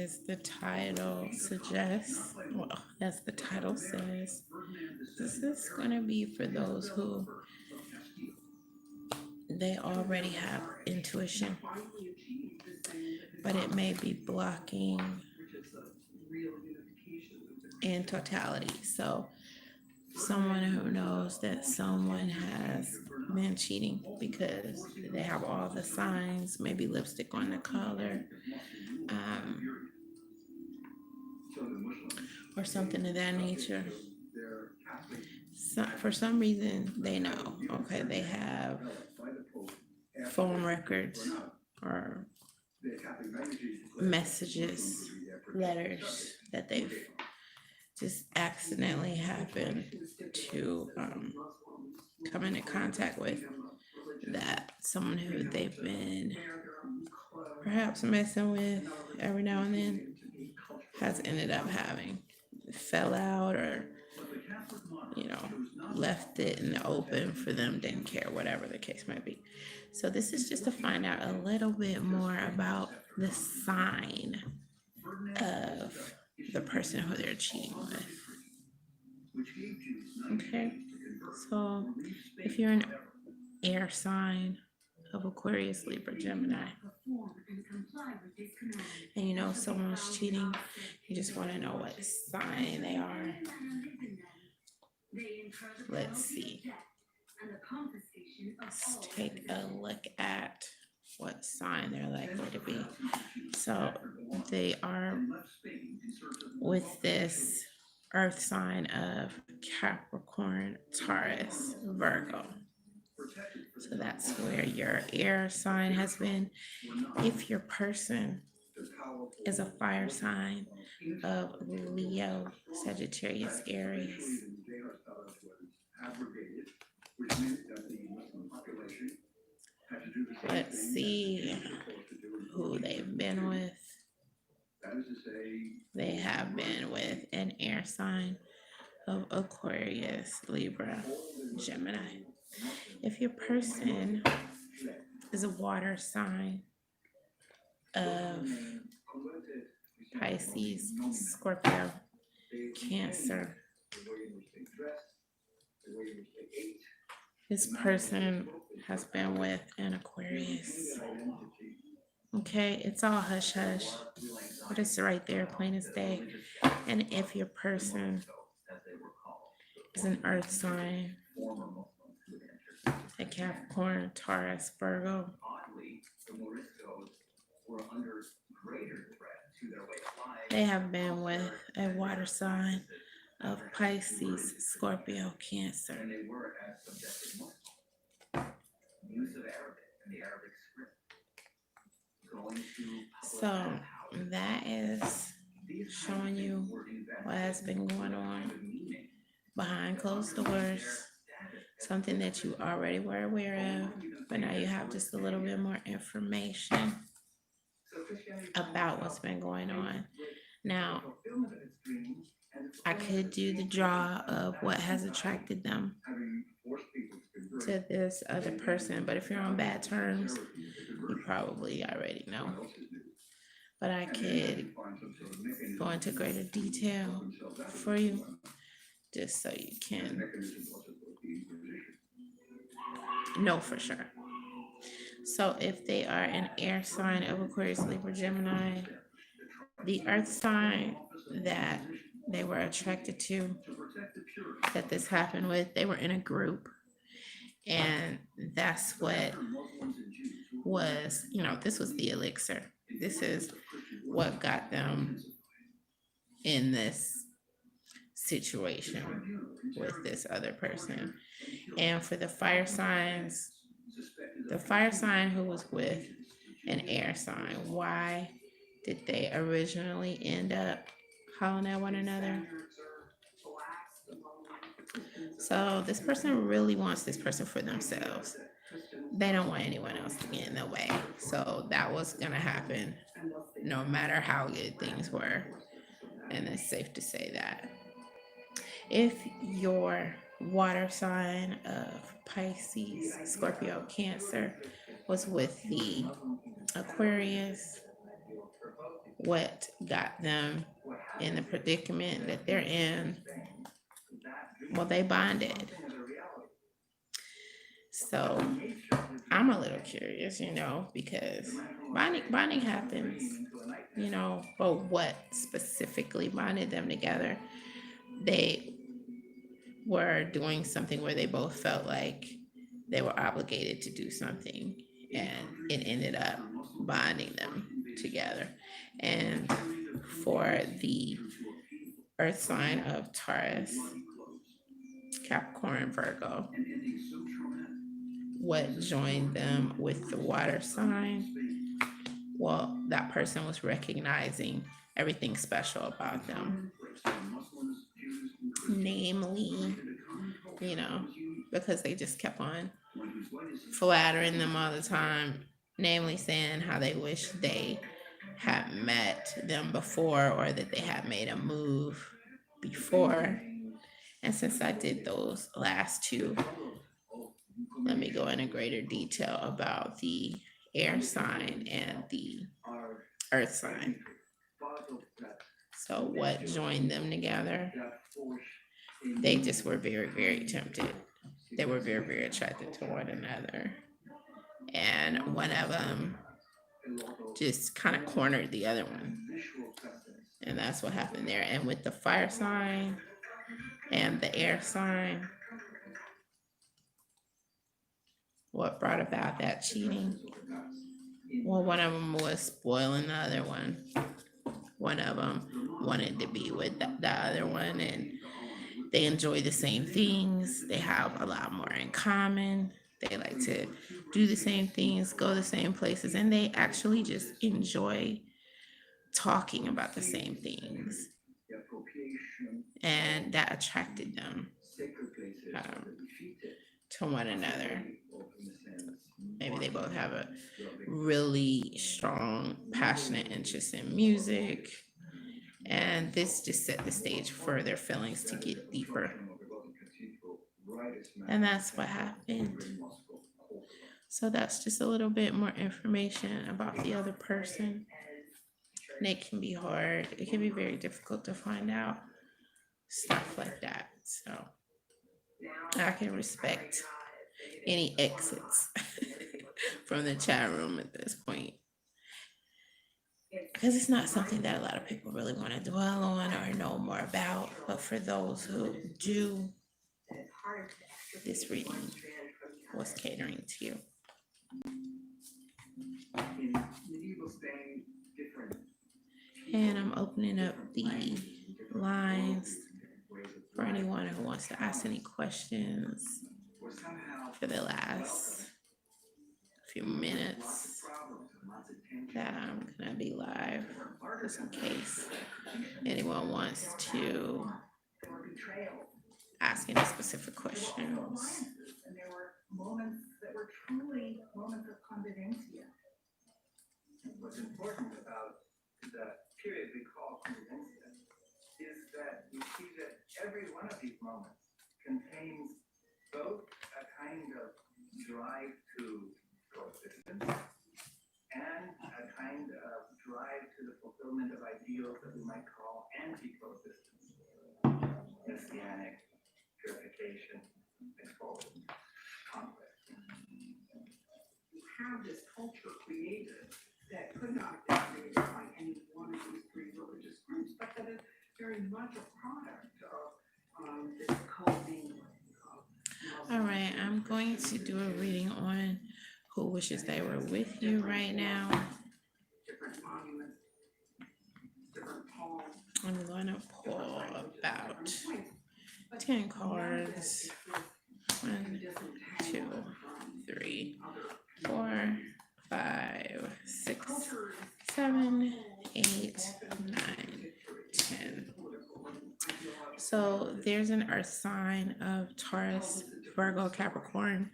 as the title suggests, well, as the title says, this is going to be for those who they already have intuition, but it may be blocking in totality. So, someone who knows that someone has been cheating because they have all the signs, maybe lipstick on the collar, um, or something of that nature. So, for some reason, they know, okay, they have phone records or messages, letters that they've just accidentally happened to come into contact with, that someone who they've been perhaps messing with every now and then has ended up having fell out, or left it in the open for them, didn't care, whatever the case might be. So this is just to find out a little bit more about the sign of the person who they're cheating with. Okay, so if you're an air sign of Aquarius, Libra, Gemini, and you know someone's cheating, you just want to know what sign they are. Let's see. Let's take a look at what sign they're likely to be. So they are with this earth sign of Capricorn, Taurus, Virgo. So that's where your air sign has been. If your person is a fire sign of Leo, Sagittarius, Aries, let's see who they've been with. They have been with an air sign of Aquarius, Libra, Gemini. If your person is a water sign of Pisces, Scorpio, Cancer, this person has been with an Aquarius. Okay, it's all hush hush, but it's right there, plain as day. And if your person is an earth sign, a Capricorn, Taurus, Virgo, they have been with a water sign of Pisces, Scorpio, Cancer. So that is showing you what has been going on behind closed doors, something that you already were aware of, but now you have just a little bit more information about what's been going on. Now, I could do the draw of what has attracted them to this other person, but if you're on bad terms, you probably already know. But I could go into greater detail for you, just so you can know for sure. So if they are an air sign of Aquarius, Libra, Gemini, the earth sign that they were attracted to, that this happened with, they were in a group. And that's what was, this was the elixir. This is what got them in this situation with this other person. And for the fire signs, the fire sign who was with an air sign, why did they originally end up hollering at one another? So this person really wants this person for themselves. They don't want anyone else to get in the way. So that was going to happen no matter how good things were. And it's safe to say that. If your water sign of Pisces, Scorpio, Cancer was with the Aquarius, what got them in the predicament that they're in. Well, they bonded. So I'm a little curious, because bonding happens, but what specifically bonded them together? They were doing something where they both felt like they were obligated to do something, and it ended up bonding them together. And for the earth sign of Taurus, Capricorn, Virgo, what joined them with the water sign? Well, that person was recognizing everything special about them. Namely, because they just kept on flattering them all the time, namely saying how they wish they had met them before, or that they had made a move before. And since I did those last two, let me go into greater detail about the air sign and the earth sign. So what joined them together? They just were very, very tempted. They were very, very attracted to one another. And one of them just kind of cornered the other one. And that's what happened there. And with the fire sign and the air sign, what brought about that cheating? Well, one of them was spoiling the other one. One of them wanted to be with the other one, and they enjoy the same things. They have a lot more in common. They like to do the same things, go the same places, and they actually just enjoy talking about the same things. And that attracted them to one another. Maybe they both have a really strong, passionate interest in music. And this just set the stage for their feelings to get deeper. And that's what happened. So that's just a little bit more information about the other person. And it can be hard. It can be very difficult to find out stuff like that. So I can respect any exits from the chat room at this point, because it's not something that a lot of people really want to dwell on or know more about. But for those who do, this reading was catering to you. And I'm opening up the lines for anyone who wants to ask any questions for the last few minutes that I'm gonna be live, just in case anyone wants to ask any specific questions. And there were moments that were truly moments of convivencia. What's important about the period we call convivencia is that you see that every one of these moments contains both a kind of drive to coexistence and a kind of drive to the fulfillment of ideals that we might call anti-coexistence. Messianic, purification, expulsion, conflict. You have this culture created that could not have been created by any one of these three religious groups, but that is very much a product of this co-mingling. All right, I'm going to do a reading on who wishes they were with you right now. Different monuments, different poems. I'm going to pull about 10 cards. 1, 2, 3, 4, 5, 6, 7, 8, 9, 10. So there's an earth sign of Taurus, Virgo, Capricorn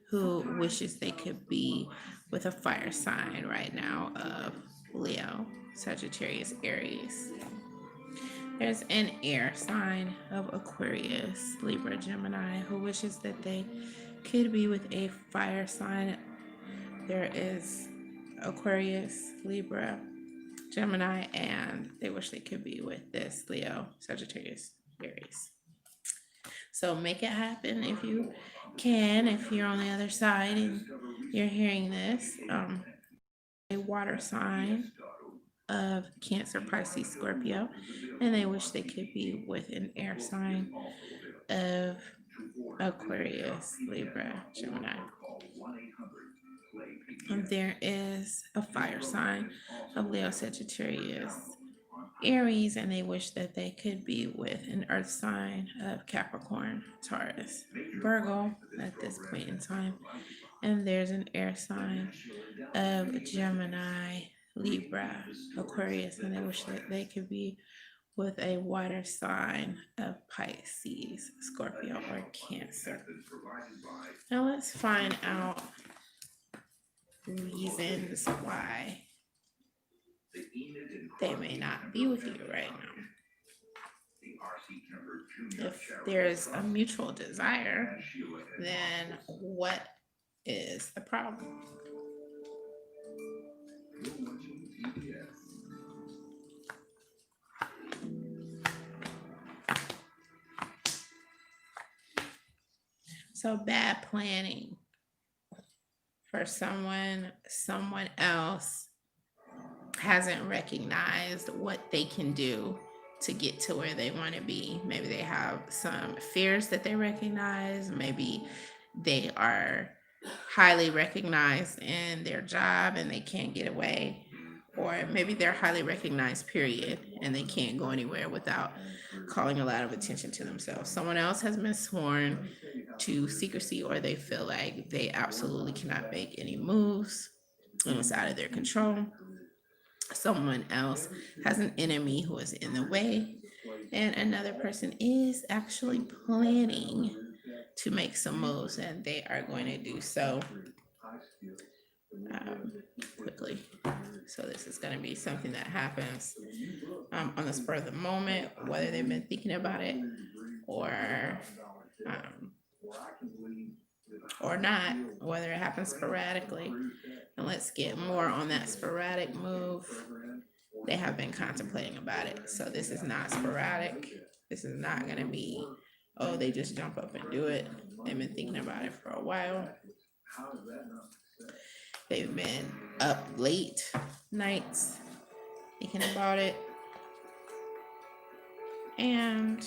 who wishes they could be with a fire sign right now of Leo, Sagittarius, Aries. There's an air sign of Aquarius, Libra, Gemini who wishes that they could be with a fire sign. There is Aquarius, Libra, Gemini, and they wish they could be with this Leo, Sagittarius, Aries. So make it happen if you can, if you're on the other side and you're hearing this. A water sign of Cancer, Pisces, Scorpio, and they wish they could be with an air sign of Aquarius, Libra, Gemini. There is a fire sign of Leo, Sagittarius, Aries, and they wish that they could be with an earth sign of Capricorn, Taurus, Virgo at this point in time. And there's an air sign of Gemini, Libra, Aquarius, and they wish that they could be with a water sign of Pisces, Scorpio, or Cancer. Now let's find out reasons why they may not be with you right now. If there's a mutual desire, then what is the problem? So bad planning for someone else hasn't recognized what they can do to get to where they want to be. Maybe they have some fears that they recognize. Maybe they are highly recognized in their job and they can't get away. Or maybe they're highly recognized, period, and they can't go anywhere without calling a lot of attention to themselves. Someone else has been sworn to secrecy, or they feel like they absolutely cannot make any moves and it's out of their control. Someone else has an enemy who is in the way, and another person is actually planning to make some moves, and they are going to do so quickly. So this is going to be something that happens on the spur of the moment, whether they've been thinking about it or not, whether it happens sporadically. And let's get more on that sporadic move. They have been contemplating about it. So this is not sporadic. This is not going to be, oh, they just jump up and do it. They've been thinking about it for a while. They've been up late nights thinking about it. And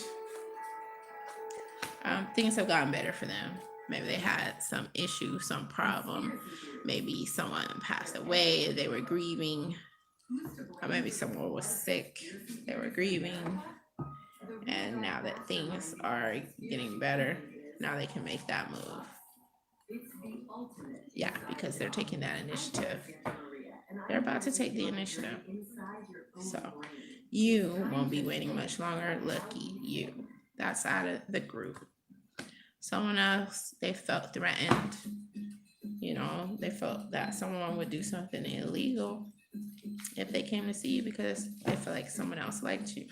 things have gotten better for them. Maybe they had some issue, some problem. Maybe someone passed away, they were grieving. Or maybe someone was sick, they were grieving. And now that things are getting better, now they can make that move. Yeah, because they're taking that initiative. They're about to take the initiative. So you won't be waiting much longer. Lucky you. That's out of the group. Someone else, they felt threatened. They felt that someone would do something illegal if they came to see you because they feel like someone else liked you.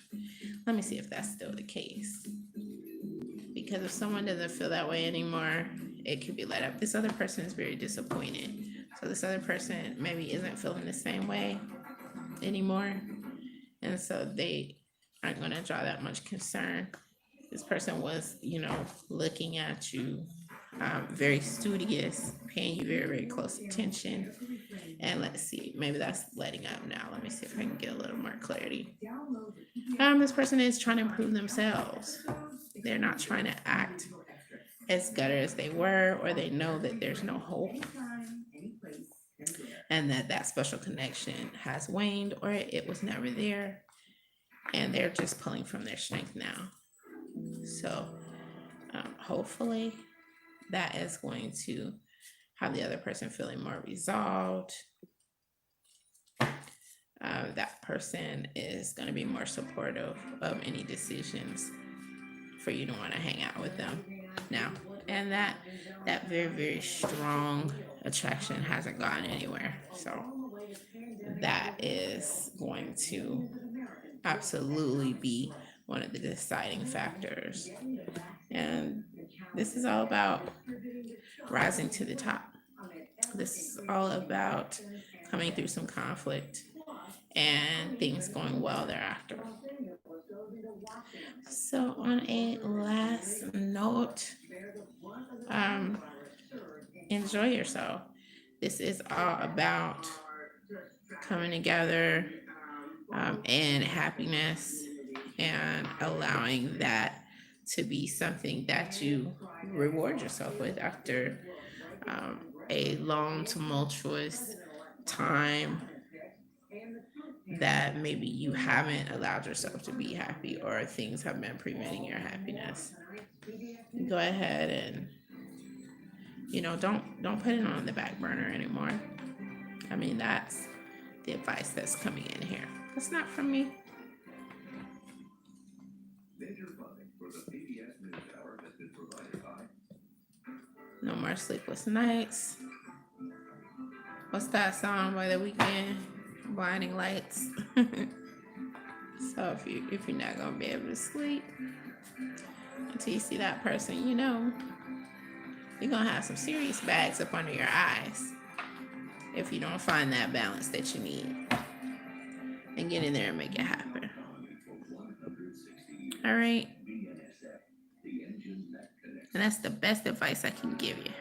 Let me see if that's still the case. Because if someone doesn't feel that way anymore, it could be let up. This other person is very disappointed. So this other person maybe isn't feeling the same way anymore. And so they aren't going to draw that much concern. This person was, looking at you, very studious, paying you very, very close attention. And let's see, maybe that's letting up now. Let me see if I can get a little more clarity. This person is trying to improve themselves. They're not trying to act as gutter as they were, or they know that there's no hope and that special connection has waned or it was never there. And they're just pulling from their strength now. So hopefully that is going to have the other person feeling more resolved. That person is going to be more supportive of any decisions for you to want to hang out with them now. And that very, very strong attraction hasn't gone anywhere. So that is going to absolutely be one of the deciding factors. And this is all about rising to the top. This is all about coming through some conflict and things going well thereafter. So on a last note, enjoy yourself. This is all about coming together and happiness, and allowing that to be something that you reward yourself with after a long, tumultuous time that maybe you haven't allowed yourself to be happy, or things have been preventing your happiness. Go ahead and don't put it on the back burner anymore. I mean, that's the advice that's coming in here. It's not from me. No more sleepless nights. What's that song by The Weeknd? Blinding Lights. So if you're not gonna be able to sleep until you see that person, you're gonna have some serious bags up under your eyes if you don't find that balance that you need and get in there and make it happen. All right. And that's the best advice I can give you.